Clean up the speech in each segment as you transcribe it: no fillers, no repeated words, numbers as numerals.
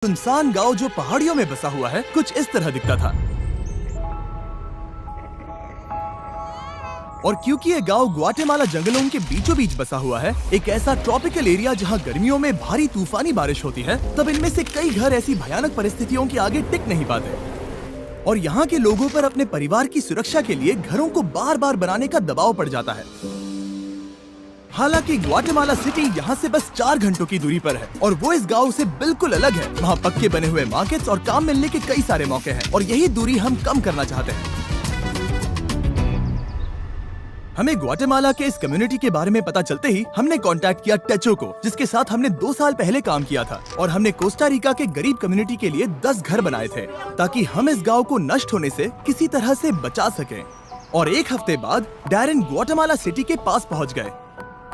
सुनसान गांव जो पहाड़ियों में बसा हुआ है कुछ इस तरह दिखता था। और क्योंकि ये गांव ग्वाटेमाला जंगलों के बीचों बीच बसा हुआ है, एक ऐसा ट्रॉपिकल एरिया जहां गर्मियों में भारी तूफानी बारिश होती है, तब इनमें से कई घर ऐसी भयानक परिस्थितियों के आगे टिक नहीं पाते और यहाँ के लोगों पर अपने परिवार की सुरक्षा के लिए घरों को बार बार बनाने का दबाव पड़ जाता है। हालांकि ग्वाटेमाला सिटी यहाँ से बस 4 घंटों की दूरी पर है और वो इस गांव से बिल्कुल अलग है। वहाँ पक्के बने हुए मार्केट्स और काम मिलने के कई सारे मौके हैं और यही दूरी हम कम करना चाहते हैं। हमें ग्वाटेमाला के इस कम्युनिटी के बारे में पता चलते ही हमने कांटेक्ट किया टेचो को, जिसके साथ हमने 2 साल पहले काम किया था और हमने कोस्टा रिका के गरीब कम्युनिटी के लिए 10 घर बनाए थे ताकि हम इस गांव को नष्ट होने से किसी तरह से बचा सकें। और 1 हफ्ते बाद डैरेन ग्वाटेमाला सिटी के पास पहुंच गए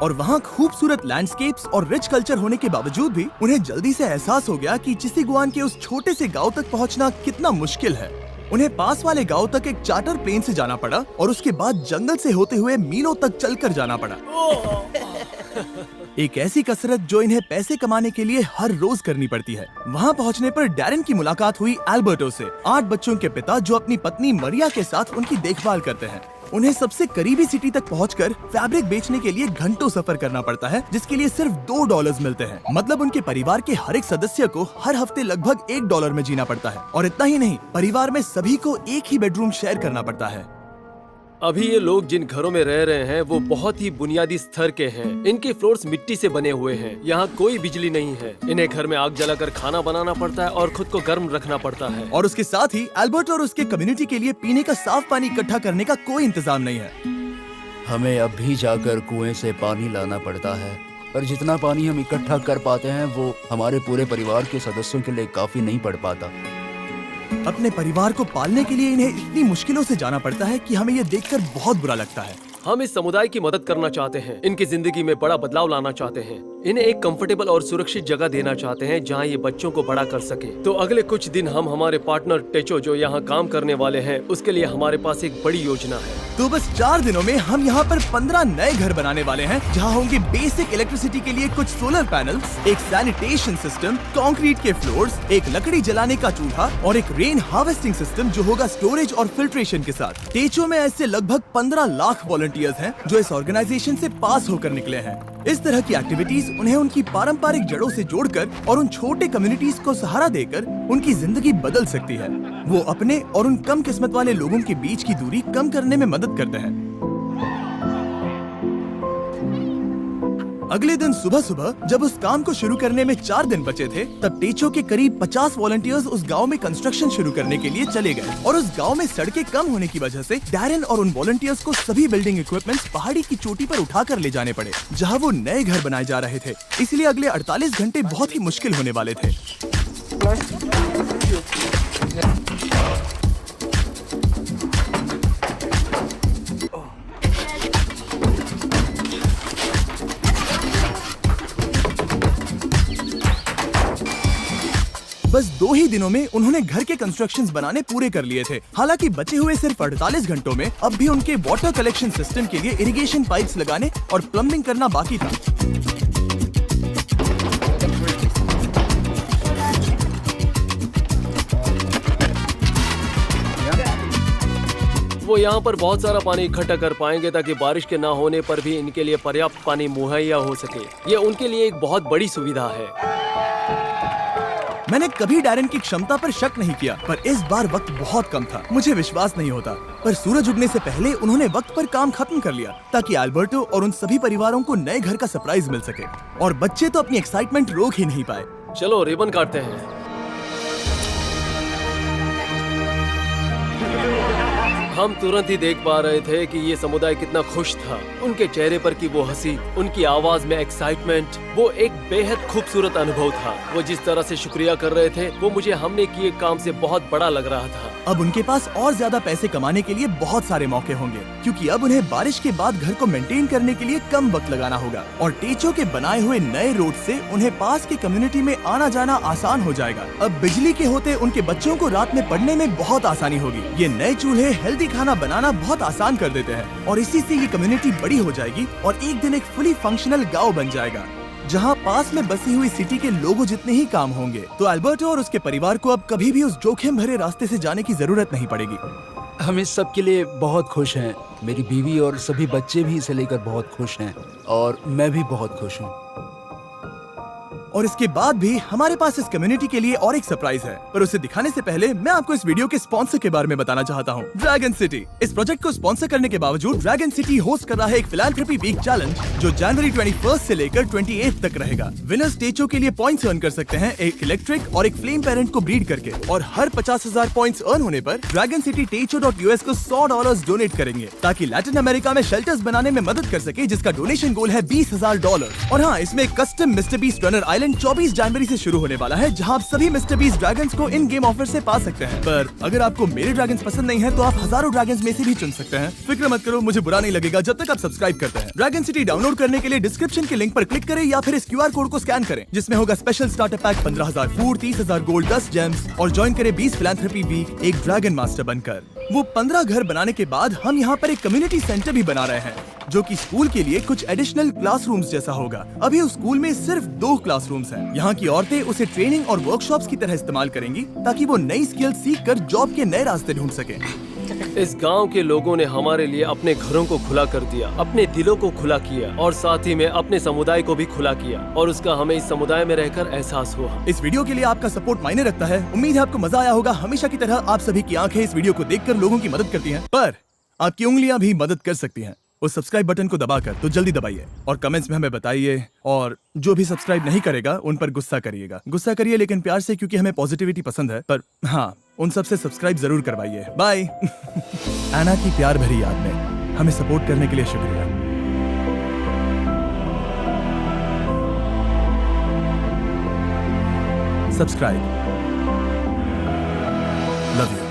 और वहाँ खूबसूरत लैंडस्केप्स और रिच कल्चर होने के बावजूद भी उन्हें जल्दी से एहसास हो गया कि चिसिगुआन के उस छोटे से गांव तक पहुँचना कितना मुश्किल है। उन्हें पास वाले गांव तक एक चार्टर प्लेन से जाना पड़ा और उसके बाद जंगल से होते हुए मीलों तक चलकर जाना पड़ा। एक ऐसी कसरत जो इन्हें पैसे कमाने के लिए हर रोज करनी पड़ती है। वहां पहुंचने पर डैरेन की मुलाकात हुई एल्बर्टो से, 8 बच्चों के पिता जो अपनी पत्नी मरिया के साथ उनकी देखभाल करते हैं। उन्हें सबसे करीबी सिटी तक पहुंचकर फैब्रिक बेचने के लिए घंटों सफर करना पड़ता है, जिसके लिए सिर्फ $2 मिलते हैं। मतलब उनके परिवार के हर एक सदस्य को हर हफ्ते लगभग $1 में जीना पड़ता है। और इतना ही नहीं, परिवार में सभी को एक ही बेडरूम शेयर करना पड़ता है। अभी ये लोग जिन घरों में रह रहे हैं वो बहुत ही बुनियादी स्तर के हैं। इनके फ्लोर्स मिट्टी से बने हुए हैं। यहाँ कोई बिजली नहीं है। इन्हें घर में आग जलाकर खाना बनाना पड़ता है और खुद को गर्म रखना पड़ता है। और उसके साथ ही एल्बर्ट और उसके कम्युनिटी के लिए पीने का साफ पानी इकट्ठा करने का कोई इंतजाम नहीं है। हमें अब भी जाकर कुएं से पानी लाना पड़ता है और जितना पानी हम इकट्ठा कर पाते हैं वो हमारे पूरे परिवार के सदस्यों के लिए काफी नहीं पड़ पाता। अपने परिवार को पालने के लिए इन्हें इतनी मुश्किलों से जाना पड़ता है कि हमें ये देखकर बहुत बुरा लगता है। हम इस समुदाय की मदद करना चाहते हैं, इनकी जिंदगी में बड़ा बदलाव लाना चाहते हैं, इन्हें एक कंफर्टेबल और सुरक्षित जगह देना चाहते हैं जहां ये बच्चों को बड़ा कर सके। तो अगले कुछ दिन हम हमारे पार्टनर टेचो जो यहाँ काम करने वाले हैं उसके लिए हमारे पास एक बड़ी योजना है। तो बस 4 दिनों में हम यहाँ पर 15 नए घर बनाने वाले हैं जहाँ होंगे बेसिक इलेक्ट्रिसिटी के लिए कुछ सोलर पैनल्स, एक सैनिटेशन सिस्टम, कंक्रीट के फ्लोर्स, एक लकड़ी जलाने का चूल्हा और एक रेन हार्वेस्टिंग सिस्टम जो होगा स्टोरेज और फिल्ट्रेशन के साथ। टेचो में ऐसे लगभग 15 लाख वॉलंटियर्स हैं जो इस ऑर्गेनाइजेशन से पास होकर निकले हैं। इस तरह की एक्टिविटीज उन्हें उनकी पारंपरिक जड़ों से जोड़कर और उन छोटे कम्युनिटीज को सहारा देकर उनकी जिंदगी बदल सकती है। वो अपने और उन कम किस्मत वाले लोगों के बीच की दूरी कम करने में मदद करते हैं। अगले दिन सुबह सुबह जब उस काम को शुरू करने में 4 दिन बचे थे, तब टेचो के करीब 50 वॉलंटियर्स उस गांव में कंस्ट्रक्शन शुरू करने के लिए चले गए और उस गांव में सड़कें कम होने की वजह से डैरेन और उन वॉलंटियर्स को सभी बिल्डिंग इक्विपमेंट्स पहाड़ी की चोटी पर उठाकर ले जाने पड़े जहां वो नए घर बनाए जा रहे थे। इसलिए अगले 48 घंटे बहुत ही मुश्किल होने वाले थे। बस 2 ही दिनों में उन्होंने घर के कंस्ट्रक्शंस बनाने पूरे कर लिए थे। हालांकि बचे हुए सिर्फ 48 घंटों में अब भी उनके वाटर कलेक्शन सिस्टम के लिए इरिगेशन पाइप्स लगाने और प्लम्बिंग करना बाकी था। वो यहाँ पर बहुत सारा पानी इकट्ठा कर पाएंगे ताकि बारिश के ना होने पर भी इनके लिए पर्याप्त पानी मुहैया हो सके। ये उनके लिए एक बहुत बड़ी सुविधा है। मैंने कभी डैरेन की क्षमता पर शक नहीं किया, पर इस बार वक्त बहुत कम था। मुझे विश्वास नहीं होता, पर सूरज उगने से पहले उन्होंने वक्त पर काम खत्म कर लिया ताकि एल्बर्टो और उन सभी परिवारों को नए घर का सरप्राइज मिल सके। और बच्चे तो अपनी एक्साइटमेंट रोक ही नहीं पाए। चलो रिबन काटते हैं। हम तुरंत ही देख पा रहे थे कि ये समुदाय कितना खुश था। उनके चेहरे पर की वो हंसी, उनकी आवाज में एक्साइटमेंट, वो एक बेहद खूबसूरत अनुभव था। वो जिस तरह से शुक्रिया कर रहे थे वो मुझे हमने किए काम से बहुत बड़ा लग रहा था। अब उनके पास और ज्यादा पैसे कमाने के लिए बहुत सारे मौके होंगे क्योंकि अब उन्हें बारिश के बाद घर को मेंटेन करने के लिए कम वक्त लगाना होगा और टेचो के बनाए हुए नए रोड से उन्हें पास की कम्युनिटी में आना जाना आसान हो जाएगा। अब बिजली के होते उनके बच्चों को रात में पढ़ने में बहुत आसानी होगी। ये नए चूल्हे हेल्दी खाना बनाना बहुत आसान कर देते हैं और इसी से ये कम्युनिटी बड़ी हो जाएगी और एक दिन एक फुली फंक्शनल गाँव बन जाएगा। जहाँ पास में बसी हुई सिटी के लोगों जितने ही काम होंगे। तो अल्बर्टो और उसके परिवार को अब कभी भी उस जोखिम भरे रास्ते से जाने की जरूरत नहीं पड़ेगी। हम इस सब के लिए बहुत खुश हैं। मेरी बीवी और सभी बच्चे भी इसे लेकर बहुत खुश हैं और मैं भी बहुत खुश हूँ। और इसके बाद भी हमारे पास इस कम्युनिटी के लिए और एक सरप्राइज है, पर उसे दिखाने से पहले मैं आपको इस वीडियो के स्पॉन्सर के बारे में बताना चाहता हूँ, ड्रैगन सिटी। इस प्रोजेक्ट को स्पॉन्सर करने के बावजूद ड्रैगन सिटी होस्ट कर रहा है एक फिलैंथ्रोपी वीक चैलेंज जो जनवरी 21 से लेकर 28 तक रहेगा। विनर्स स्टेचो के लिए पॉइंट्स अर्न कर सकते हैं एक इलेक्ट्रिक और एक फ्लेम पेरेंट को ब्रीड करके, और हर 50,000 पॉइंट्स अर्न होने पर ड्रैगन सिटी टेचो.us को $100 डोनेट करेंगे ताकि लैटिन अमेरिका में शेल्टर्स बनाने में मदद कर सके, जिसका डोनेशन गोल है $20,000। और हाँ, इसमें custom mister beast runner island 24 जनवरी से शुरू होने वाला है, जहां आप सभी मिस्टर बीस्ट ड्रैगन्स को इन गेम ऑफर से पा सकते हैं। पर अगर आपको मेरे ड्रैगन्स पसंद नहीं है तो आप हजारों ड्रैगन्स में से भी चुन सकते हैं। फिक्र मत करो, मुझे बुरा नहीं लगेगा जब तक आप सब्सक्राइब करते हैं। ड्रैगन सिटी डाउनलोड करने के लिए डिस्क्रिप्शन के लिंक पर क्लिक करें या फिर इस QR कोड को स्कैन करें, जिसमें होगा special starter pack 15,000 food, 30,000 gold, 10 James, और ज्वाइन करें 20 फिलैंथ्रोपी वीक एक ड्रैगन मास्टर बनकर। वो 15 घर बनाने के बाद हम यहाँ पर एक कम्युनिटी सेंटर भी बना रहे हैं, जो कि स्कूल के लिए कुछ एडिशनल क्लासरूम्स जैसा होगा। अभी उस स्कूल में सिर्फ 2 क्लासरूम्स हैं। यहाँ की औरतें उसे ट्रेनिंग और वर्कशॉप्स की तरह इस्तेमाल करेंगी ताकि वो नई स्किल सीख कर जॉब के नए रास्ते ढूंढ सके। इस गांव के लोगों ने हमारे लिए अपने घरों को खुला कर दिया, अपने दिलों को खुला किया और साथ ही में अपने समुदाय को भी खुला किया, और उसका हमें इस समुदाय में रहकर एहसास हुआ। इस वीडियो के लिए आपका सपोर्ट मायने रखता है। उम्मीद है आपको मजा आया होगा। हमेशा की तरह आप सभी की आंखें इस वीडियो को देखकर लोगों की मदद करती हैं, पर आपकी उंगलियां भी मदद कर सकती हैं उस सब्सक्राइब बटन को दबाकर। तो जल्दी दबाइए और कमेंट्स में हमें बताइए, और जो भी सब्सक्राइब नहीं करेगा उन पर गुस्सा करिएगा। गुस्सा करिए लेकिन प्यार से, क्योंकि हमें पॉजिटिविटी पसंद है। पर हाँ, उन सब से सब्सक्राइब जरूर करवाइए। बाय। एना की प्यार भरी याद में हमें सपोर्ट करने के लिए शुक्रिया। सब्सक्राइब। Love you.